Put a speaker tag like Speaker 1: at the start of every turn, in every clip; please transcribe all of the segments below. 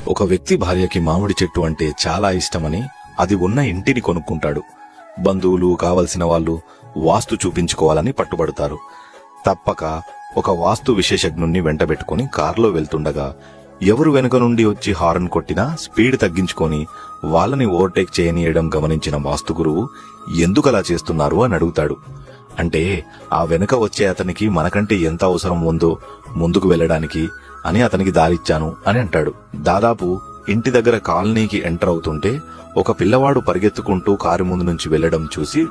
Speaker 1: ఒక వ్యక్తి భార్యకి మామిడి చెట్టు అంటే చాలా ఇష్టమని అది ఉన్న ఇంటిని కొనుక్కుంటాడు. బంధువులు కావలసిన వాళ్ళు వాస్తు చూపించుకోవాలని పట్టుబడతారు. తప్పక ఒక వాస్తు విశేషజ్ఞుణ్ణి వెంటబెట్టుకుని కారులో వెళ్తుండగా ఎవరు వెనుక నుండి వచ్చి హారన్ కొట్టినా స్పీడ్ తగ్గించుకొని వాళ్ళని ఓవర్టేక్ చేయనీయడం గమనించిన వాస్తు గురువు ఎందుకలా చేస్తున్నారు అని అడుగుతాడు. అంటే ఆ వెనుక వచ్చే అతనికి మనకంటే ఎంత అవసరం ఉందో ముందుకు వెళ్లడానికి అని అతనికి దారిచ్చాను అని అంటాడు. దాదాపు ఇంటి దగ్గర కాలనీకి ఎంటర్ అవుతుంటే ఒక పిల్లవాడు పరిగెత్తుకుంటూ కారు ముందు నుంచి వెళ్లడం చూసి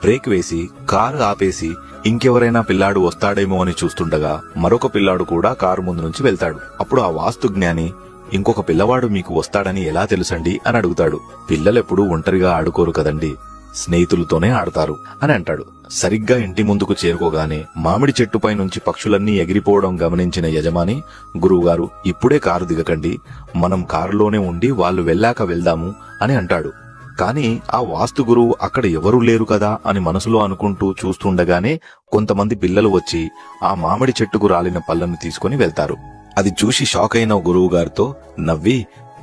Speaker 1: బ్రేక్ వేసి కారు ఆపేసి ఇంకెవరైనా పిల్లాడు వస్తాడేమో అని చూస్తుండగా మరొక పిల్లాడు కూడా కారు ముందు నుంచి వెళ్తాడు. అప్పుడు ఆ వాస్తు జ్ఞాని, ఇంకొక పిల్లవాడు మీకు వస్తాడని ఎలా తెలుసండి అని అడుగుతాడు. పిల్లలెప్పుడూ ఒంటరిగా ఆడుకోరు కదండి, స్నేహితులతోనే ఆడతారు అని అంటాడు. సరిగ్గా ఇంటి ముందుకు చేరుకోగానే మామిడి చెట్టుపై నుంచి పక్షులన్నీ ఎగిరిపోవడం గమనించిన యజమాని, గురువుగారు ఇప్పుడే కారు దిగకండి, మనం కారులోనే ఉండి వాళ్ళు వెళ్ళాక వెళ్దాము అని అంటాడు. కాని ఆ వాస్తు గురువు అక్కడ ఎవరూ లేరు కదా అని మనసులో అనుకుంటూ చూస్తుండగానే కొంతమంది పిల్లలు వచ్చి ఆ మామిడి చెట్టుకు రాలిన పళ్ళను తీసుకుని వెళ్తారు. అది చూసి షాక్ అయిన గురువు గారితో నవ్వి,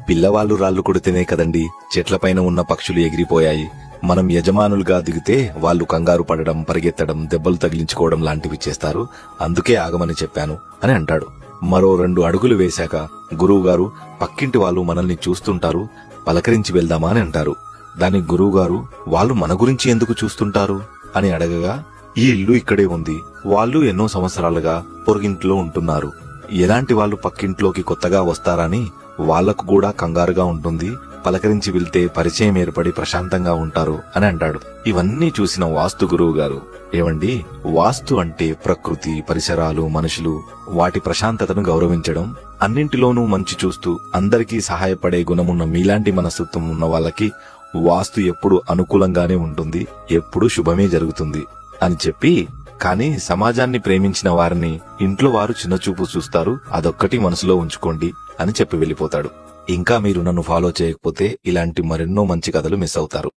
Speaker 1: పిల్లవాళ్లు రాళ్లు కొడితేనే కదండి చెట్లపైన ఉన్న పక్షులు ఎగిరిపోయాయి, మనం యజమానులుగా దిగితే వాళ్ళు కంగారు పడడం, పరిగెత్తడం, దెబ్బలు తగిలించుకోవడం లాంటివి చేస్తారు, అందుకే ఆగమని చెప్పాను అని అంటాడు. మరో 2 అడుగులు వేశాక గురువుగారు, పక్కింటి వాళ్ళు మనల్ని చూస్తుంటారు, పలకరించి వెళ్దామా అని అంటారు. దానికి గురువుగారు, వాళ్ళు మన గురించి ఎందుకు చూస్తుంటారు అని అడగగా, ఈ ఇల్లు ఇక్కడే ఉంది, వాళ్ళు ఎన్నో సంవత్సరాలుగా పొరుగింట్లో ఉంటున్నారు, ఎలాంటి వాళ్ళు పక్కింట్లోకి కొత్తగా వస్తారని వాళ్లకు కూడా కంగారుగా ఉంటుంది, పలకరించి వెళ్తే పరిచయం ఏర్పడి ప్రశాంతంగా ఉంటారు అని అంటాడు. ఇవన్నీ చూసిన వాస్తు గురువు గారు, ఏవండి, వాస్తు అంటే ప్రకృతి, పరిసరాలు, మనుషులు, వాటి ప్రశాంతతను గౌరవించడం, అన్నింటిలోనూ మంచి చూస్తూ అందరికీ సహాయపడే గుణమున్న మీలాంటి మనస్తత్వం ఉన్న వాళ్ళకి వాస్తు ఎప్పుడు అనుకూలంగానే ఉంటుంది, ఎప్పుడు శుభమే జరుగుతుంది అని చెప్పి, కానీ సమాజాన్ని ప్రేమించిన వారిని ఇంట్లో వారు చిన్నచూపు చూస్తారు, అదొక్కటి మనసులో ఉంచుకోండి అని చెప్పి వెళ్లిపోతాడు. ఇంకా మీరు నన్ను ఫాలో చేయకపోతే ఇలాంటి మరెన్నో మంచి కథలు మిస్ అవుతారు.